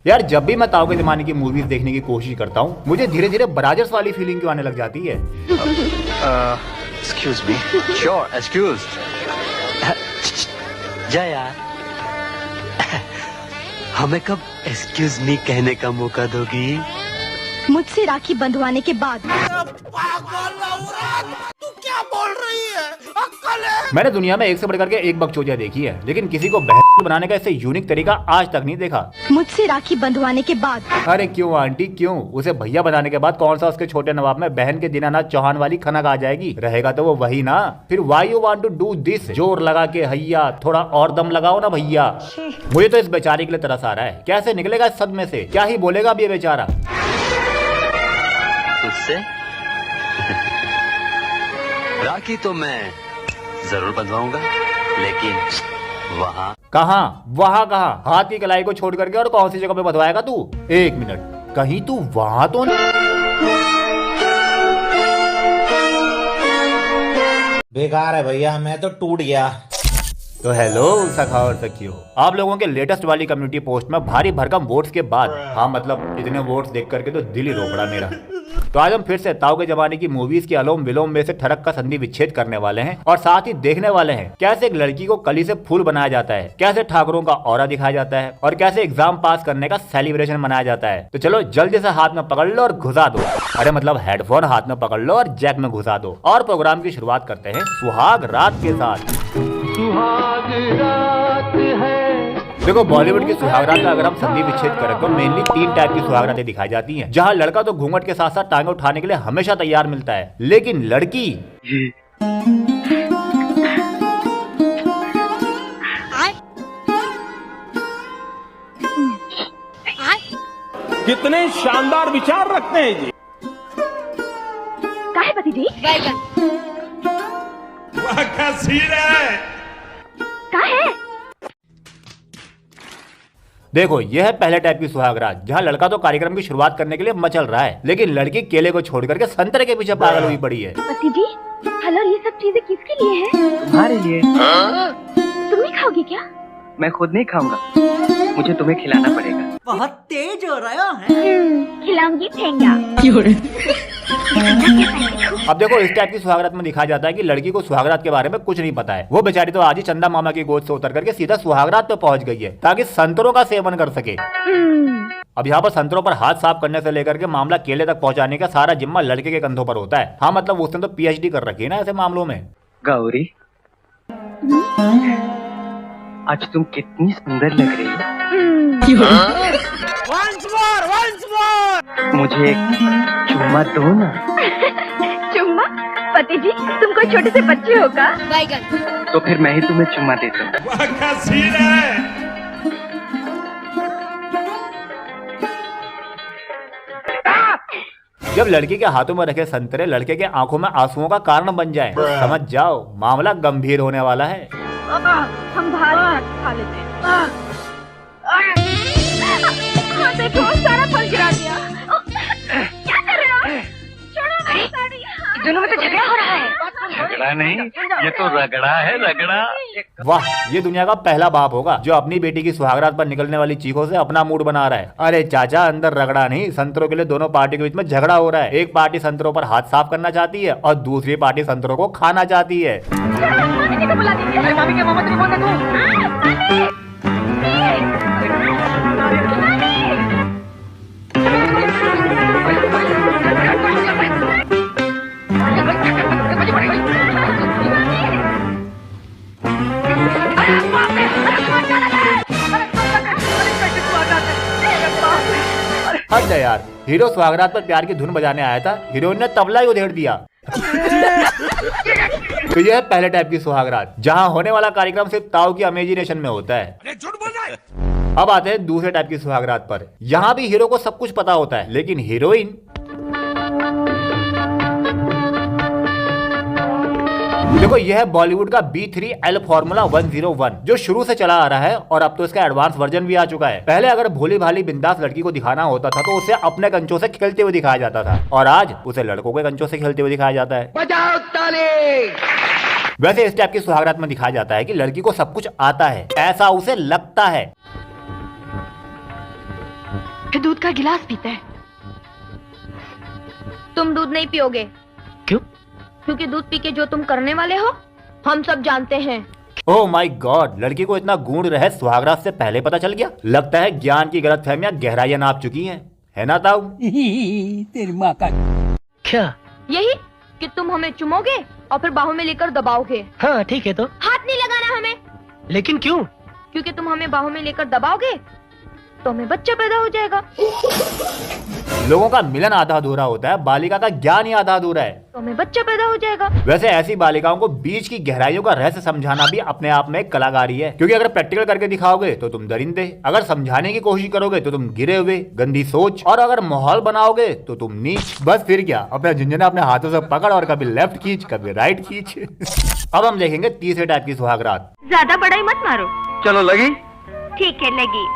यार जब भी मैं ताऊ के जमाने की मूवीज देखने की कोशिश करता हूँ मुझे धीरे धीरे ब्राजर्स वाली फीलिंग क्यों आने लग जाती है। Excuse me. Sure excuse. जा यार। हमें कब एक्सक्यूज मी कहने का मौका दोगी? मुझसे राखी बंधवाने के बाद। तू क्या बोल रही है? अक्कल है? मैंने दुनिया में एक से बढ़कर के एक बकचोदिया देखी है, लेकिन किसी को बहन बनाने का ऐसे यूनिक तरीका आज तक नहीं देखा। मुझसे राखी बंधवाने के बाद। अरे क्यों आंटी क्यों? उसे भैया बनाने के बाद कौन सा उसके छोटे नवाब में बहन के दीनानाथ चौहान वाली खनक आ जाएगी? रहेगा तो वो वही ना। फिर why you want to do this? जोर लगा के हैया, थोड़ा और दम लगाओ ना भैया। मुझे तो इस बेचारी के लिए तरस आ रहा है, कैसे निकलेगा इस सदमे से? क्या ही बोलेगा अब ये बेचारा? उससे राखी तो मैं जरूर बंधवाऊंगा, लेकिन वहाँ कहाँ हाथ की कलाई को छोड़ करके और कौन सी जगह पे बंधवाएगा तू? एक मिनट, कहीं तू वहाँ तो नहीं? बेकार है भैया, मैं तो टूट गया। तो हेलो सखा और सखियों, आप लोगों के लेटेस्ट वाली कम्युनिटी पोस्ट में भारी भरकम वोट्स के बाद, हाँ मतलब इतने वोट्स देख करके तो दिल ही रो पड़ा मेरा। तो आज हम फिर से ताऊ के जमाने की मूवीज के अलोम विलोम में से ठरक का संधि विच्छेद करने वाले हैं और साथ ही देखने वाले हैं कैसे एक लड़की को कली से फूल बनाया जाता है, कैसे ठाकुरों का ऑरा दिखाया जाता है और कैसे एग्जाम पास करने का सेलिब्रेशन मनाया जाता है। तो चलो जल्दी से हाथ में पकड़ लो और घुसा दो। अरे मतलब हेडफोन हाथ में पकड़ लो और जैक में घुसा दो और प्रोग्राम की शुरुआत करते हैं सुहाग रात के साथ। सुहाग रात है। देखो बॉलीवुड की सुहागरात का अगर हम संधि विच्छेद करें तो मेनली 3 टाइप की सुहागरातें दिखाई जाती हैं, जहां लड़का तो घूंघट के साथ साथ टांगे उठाने के लिए हमेशा तैयार मिलता है, लेकिन लड़की कितने शानदार विचार रखते हैं जी। काहे पति जी? वाह क्या सीन है। काहे? देखो यह है पहले टाइप की सुहागरात, जहाँ लड़का तो कार्यक्रम की शुरुआत करने के लिए मचल रहा है, लेकिन लड़की केले को छोड़ करके संतरे के पीछे पागल हुई पड़ी है। पति जी, हेलो, ये सब चीजें किसके लिए है? तुम्हारे लिए। तुम नहीं खाओगी क्या? मैं खुद नहीं खाऊंगा, मुझे तुम्हें खिलाना पड़ेगा। बहुत तेज हो रहा है। खिलाऊंगी ठेंगा। अब देखो इस टाइप की सुहागरात में दिखाया जाता है कि लड़की को सुहागरात के बारे में कुछ नहीं पता है। वो बेचारी तो आज ही चंदा मामा की गोद से उतर करके सीधा सुहागरात पे पहुंच गई है ताकि संतरों का सेवन कर सके। अब यहाँ पर संतरों पर हाथ साफ करने से लेकर के मामला केले तक पहुंचाने का सारा जिम्मा लड़के के कंधों पर होता है। हाँ मतलब उसने तो पीएचडी कर रखी है ना ऐसे मामलों में। गौरी, आज तुम कितनी सुंदर लग रही हो। Once more! मुझे एक चुम्मा दो ना। चुम्मा? पति जी, तुम कोई छोटे से बच्चे हो का? तो फिर मैं ही तुम्हें चुम्मा देता हूँ। वाह क्या सीन है। जब लड़की के हाथों में रखे संतरे लड़के के आंखों में आंसुओं का कारण बन जाएं, तो समझ जाओ मामला गंभीर होने वाला है। हम भात खा लेते हैं। देखो सारा फल गिरा दिया। क्या कर रहे हो? छोड़ो मेरी साड़ी। दोनों में तो झगड़ा हो रहा है। झगड़ा नहीं, ये तो रगड़ा है, रगड़ा। वाह, ये दुनिया का पहला बाप होगा जो अपनी बेटी की सुहागरात पर निकलने वाली चीखों से अपना मूड बना रहा है। अरे चाचा, अंदर रगड़ा नहीं, संतरों के लिए दोनों पार्टी के बीच में झगड़ा हो रहा है। एक पार्टी संतरों पर हाथ साफ करना चाहती है और दूसरी पार्टी संतरों को खाना चाहती है। हद है यार, हीरो सुहागरात पर प्यार की धुन बजाने आया था, हीरोइन ने तबला ही उधेड़ दिया। तो यह है पहले टाइप की सुहागरात, जहां होने वाला कार्यक्रम सिर्फ ताऊ की इमेजिनेशन में होता है। अब आते हैं दूसरे टाइप की सुहागरात पर। यहाँ भी हीरो को सब कुछ पता होता है, लेकिन हीरोइन देखो यह है बॉलीवुड का B3L फॉर्मूला 101 जो शुरू से चला आ रहा है और अब तो इसका एडवांस वर्जन भी आ चुका है। पहले अगर भोली भाली बिंदास लड़की को दिखाना होता था तो उसे अपने कंचों से खेलते हुए दिखाया जाता था, और आज उसे लड़कों के कंचों से खेलते हुए दिखाया जाता है। बजाओ ताली। वैसे इस टाइप की सुहागरात में दिखाया जाता है कि लड़की को सब कुछ आता है, ऐसा उसे लगता है। फिर दूध का गिलास पीता है। तुम दूध नहीं पियोगे। क्यों? क्योंकि दूध पी के जो तुम करने वाले हो हम सब जानते हैं। ओह माय गॉड, लड़की को इतना गूढ़ रहस्य सुहागरात से पहले पता चल गया। लगता है ज्ञान की गलतफहमियां गहराइयां नाप चुकी हैं, है ना ताऊ? तेरी माँ का। क्या? यही कि तुम हमें चुमोगे और फिर बाहों में लेकर दबाओगे। हाँ ठीक है तो। हाथ नहीं लगाना हमें। लेकिन क्यों? क्योंकि तुम हमें बाहों में लेकर दबाओगे तो हमें बच्चा पैदा हो जाएगा। लोगों का मिलन आधा अधूरा होता है, बालिका का ज्ञान ही आधा अधूरा है। तो हमें बच्चा पैदा हो जाएगा। वैसे ऐसी बालिकाओं को बीच की गहराइयों का रहस्य समझाना भी अपने आप में एक कलाकारी है, क्योंकि अगर प्रैक्टिकल करके दिखाओगे तो तुम दरिंदे, अगर समझाने की कोशिश करोगे तो तुम गिरे हुए गंदी सोच, और अगर माहौल बनाओगे तो तुम नीच। बस फिर क्या, अपना झुंझुना अपने हाथों से पकड़ और कभी लेफ्ट खींच कभी राइट खींच। अब हम देखेंगे तीसरे टाइप की सुहागरात। ज्यादा बड़ा ही मत मारो। चलो लगी? ठीक है लगी।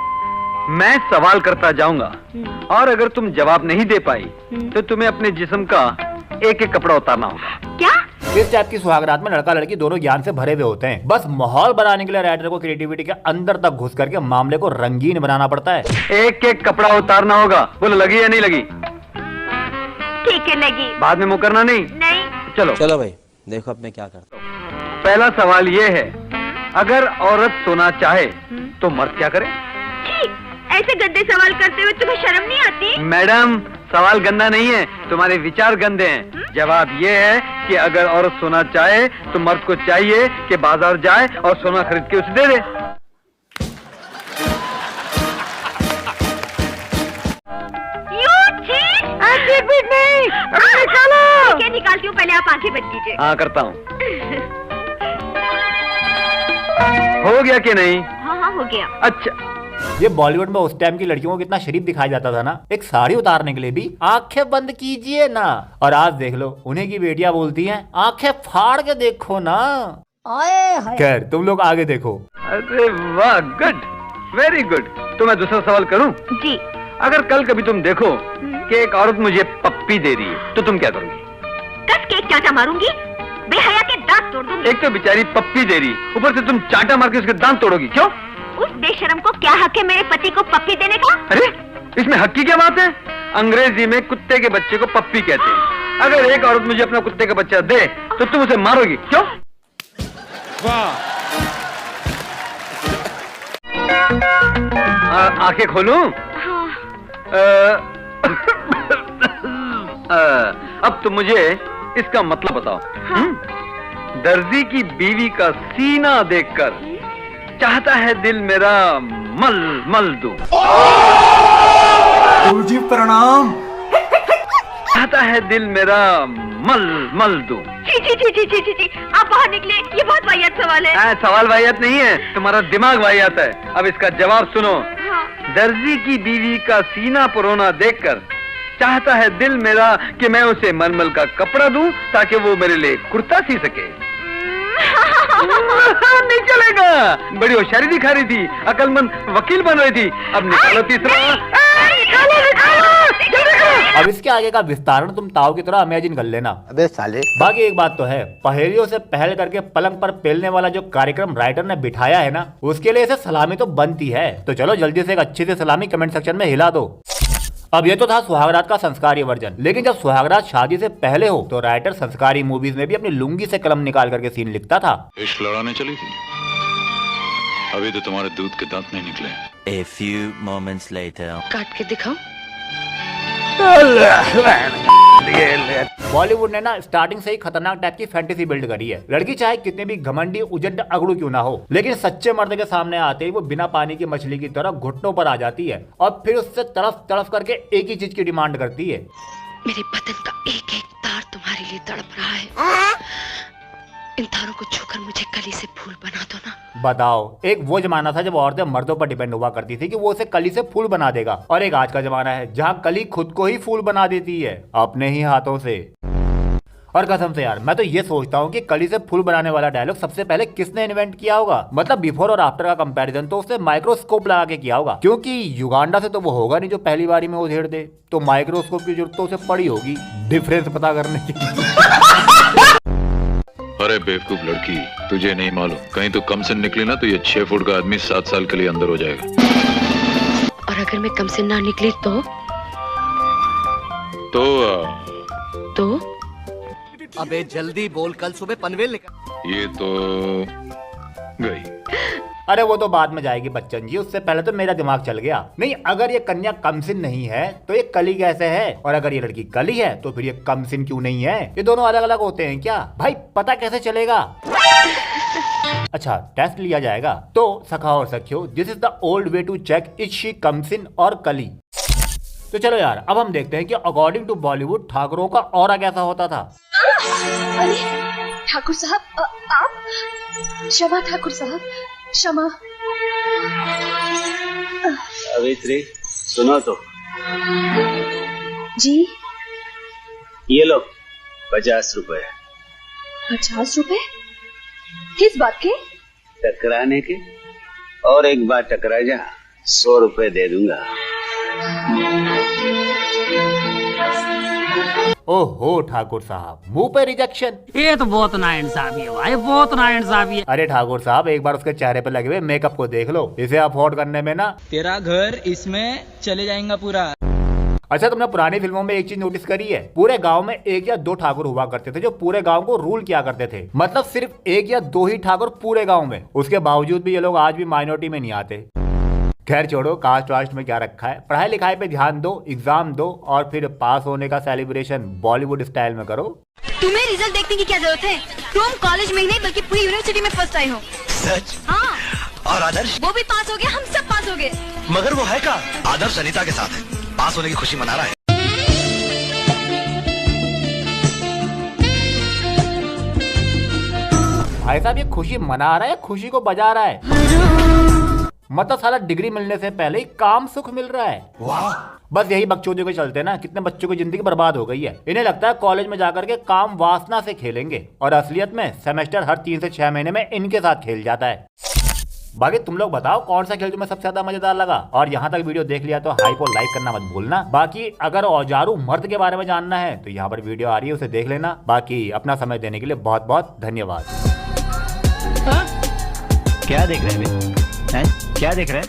मैं सवाल करता जाऊंगा और अगर तुम जवाब नहीं दे पाई तो तुम्हें अपने जिस्म का एक एक कपड़ा उतारना होगा। क्या? इस टाइप की सुहागरात में लड़का लड़की दोनों ज्ञान से भरे हुए होते हैं। बस माहौल बनाने के लिए राइटर को क्रिएटिविटी के अंदर तक घुस करके मामले को रंगीन बनाना पड़ता है। एक एक कपड़ा उतारना होगा। बोलो लगी या नहीं लगी? ठीक है लगी। बाद में मुकरना नहीं। नहीं। चलो भाई देखो अब मैं क्या करता हूँ। पहला सवाल ये है, अगर औरत सोना चाहे तो मर्द क्या करे? ऐसे गंदे सवाल करते हुए तुम्हें शर्म नहीं आती? मैडम सवाल गंदा नहीं है, तुम्हारे विचार गंदे हैं। जवाब ये है कि अगर औरत सोना चाहे तो मर्द को चाहिए कि बाजार जाए और सोना खरीद के उसे दे दे। निकालती हूँ, पहले आप आंखें बंद कीजिए। हाँ करता हूँ। हो गया कि नहीं? हाँ हो गया। अच्छा, ये बॉलीवुड में उस टाइम की लड़कियों को कितना शरीफ दिखाया जाता था ना, एक साड़ी उतारने के लिए भी आंखें बंद कीजिए ना। और आज देख लो, उन्हीं की बेटियां बोलती हैं आंखें फाड़ के देखो ना। खैर तुम लोग आगे देखो। अरे वाह, गुड, वेरी गुड। तो मैं दूसरा सवाल करूं? जी। अगर कल कभी तुम देखो कि एक औरत मुझे पप्पी दे रही है तो तुम क्या करोगी? कस के एक चांटा मारूंगी, बेहया के दांत तोड़ दूंगी। एक तो बेचारी पप्पी दे रही, ऊपर से तुम चांटा मार के उसके दांत तोड़ोगी, क्यों? उस बेशरम को क्या हक है मेरे पति को पप्पी देने का? अरे इसमें हक की क्या बात है? अंग्रेजी में कुत्ते के बच्चे को पप्पी कहते हैं। अगर एक औरत मुझे अपना कुत्ते का बच्चा दे तो तुम उसे मारोगी, क्यों? आंखें खोलूं? अब तुम मुझे इसका मतलब बताओ। दर्जी की बीवी का सीना देखकर चाहता है दिल मेरा मल मल दूं। जी प्रणाम। चाहता है दिल मेरा मल मल दूं। जी आप बाहर निकले, ये बहुत वाहियात सवाल है। सवाल वाहियात नहीं है, तुम्हारा दिमाग वाहियात है। अब इसका जवाब सुनो। दर्जी की बीवी का सीना परोना देखकर चाहता है दिल मेरा कि मैं उसे मलमल का कपड़ा दूं ताकि वो मेरे लिए कुर्ता सी सके। नहीं चलेगा, बड़ी होशियारी दिखा रही थी, अकलमंद वकील बन रही थी। अब निकालो तीसरा। अब इसके आगे का विस्तारण तुम ताऊ की तरह इमेजिन कर लेना। अबे साले। बाकी एक बात तो है, पहेलियों से पहल करके पलंग पर पेलने वाला जो कार्यक्रम राइटर ने बिठाया है ना, उसके लिए इसे सलामी तो बनती है। तो चलो जल्दी से एक अच्छी सी सलामी कमेंट सेक्शन में हिला दो। अब ये तो था सुहागरात का संस्कारी वर्जन, लेकिन जब सुहागरात शादी से पहले हो तो राइटर संस्कारी मूवीज में भी अपनी लुंगी से कलम निकाल करके सीन लिखता था। इश्क लड़ाने चली थी, अभी तो तुम्हारे दूध के दांत नहीं निकले। A few moments later. काट के दिखाओ। बॉलीवुड ने ना स्टार्टिंग से ही खतरनाक टाइप की फैंटेसी बिल्ड करी है। लड़की चाहे कितने भी घमंडी उजड्ड अगड़ू क्यों ना हो, लेकिन सच्चे मर्द के सामने आते ही वो बिना पानी की मछली की तरह घुटनों पर आ जाती है और फिर उससे तड़फ तड़फ करके एक ही चीज की डिमांड करती है। मेरे बदन का एक एक तार तुम्हारे लिए तड़प रहा है। इन तारों को छूकर मुझे कली से फूल बना दो ना। बताओ, एक वो जमाना था जब औरतें मर्दों पर डिपेंड हुआ करती थी कि वो उसे कली से फूल बना देगा, और एक आज का जमाना है जहाँ कली खुद को ही फूल बना देती है अपने ही हाथों से। और कसम से यार, मैं तो ये सोचता हूँ कि कली से फूल बनाने वाला डायलॉग सबसे पहले किसने इन्वेंट किया होगा। मतलब बिफोर और आफ्टर का कंपैरिजन तो उसने माइक्रोस्कोप लगा के किया होगा, क्योंकि युगांडा से तो वो होगा नहीं जो पहली बारी में उधेड़ दे, तो माइक्रोस्कोप की जरूरत तो उसे पड़ी होगी डिफरेंस पता करने की। अरे बेवकूफ लड़की, तुझे नहीं मालूम, कहीं तो कम से निकली ना तो ये 6 फुट का आदमी 7 साल के लिए अंदर हो जाएगा। और और अगर मैं कम से ना निकली तो अबे जल्दी बोल, कल सुबह पनवेल निकल। ये तो गई। अरे वो तो बाद में जाएगी बच्चन जी, उससे पहले तो मेरा दिमाग चल गया। नहीं, अगर ये कन्या कमसिन नहीं है तो ये कली कैसे है, और अगर ये लड़की कली है तो फिर ये कमसिन क्यों नहीं है? ये दोनों अलग अलग होते हैं क्या भाई? पता कैसे चलेगा? अच्छा, टेस्ट लिया जाएगा। तो सखा और सखियो, this is the old way to check is she कमसिन और कली। तो चलो यार, अब हम देखते हैं कि अकॉर्डिंग टू बॉलीवुड ठाकुरों का ऑरा कैसा होता था। अरे ठाकुर साहब, आप? क्षमा ठाकुर साहब, क्षमा। सावित्री, सुनो तो। जी? ये लो 50 रुपए। 50 रुपए? किस बात के? टकराने के। और एक बार टकरा जा, 100 रुपए दे दूंगा। ओहो ठाकुर साहब, मुंह पे रिजेक्शन। ये तो बहुत नाइंसाफी है भाई, बहुत नाइंसाफी है। अरे ठाकुर साहब, एक बार उसके चेहरे पे लगे हुए मेकअप को देख लो। इसे अफोर्ड करने में ना तेरा घर इसमें चले जाएगा पूरा। अच्छा, तुमने पुरानी फिल्मों में एक चीज नोटिस करी है? पूरे गांव में 1 या 2 ठाकुर हुआ करते थे जो पूरे गांव को रूल किया करते थे। मतलब सिर्फ 1 या 2 ही ठाकुर पूरे गांव में। उसके बावजूद भी ये लोग आज भी माइनॉरिटी में नहीं आते। खैर छोड़ो, कास्ट वास्ट में क्या रखा है। पढ़ाई लिखाई पे ध्यान दो, एग्जाम दो और फिर पास होने का सेलिब्रेशन बॉलीवुड स्टाइल में करो। तुम्हें रिजल्ट देखने की क्या जरूरत है? तुम कॉलेज में ही नहीं बल्कि पूरी यूनिवर्सिटी में फर्स्ट आए हो। सच? हाँ। और आदर्श? वो भी पास हो गया, हम सब पास हो गए। मगर वो है का? आदर्श अनीता के साथ है, पास होने की खुशी मना रहा है। भाई साहब, ये खुशी मना रहा है, खुशी को बजा रहा है। मतलब साला डिग्री मिलने से पहले ही काम सुख मिल रहा है। वाह! बस यही बकचोदी के चलते ना कितने बच्चों की जिंदगी बर्बाद हो गई है। इन्हें लगता है कॉलेज में जाकर के काम वासना से खेलेंगे, और असलियत में सेमेस्टर हर 3 से 6 महीने में इनके साथ खेल जाता है। बाकी तुम लोग बताओ कौन सा खेल तुम्हें सबसे ज्यादा मजेदार लगा। और यहाँ तक वीडियो देख लिया तो हाइप और लाइक करना मत भूलना। बाकी अगर औजारू मर्द के बारे में जानना है तो यहाँ पर वीडियो आ रही है, उसे देख लेना। बाकी अपना समय देने के लिए बहुत बहुत धन्यवाद। क्या देख रहे हैं? क्या देख रहे हैं?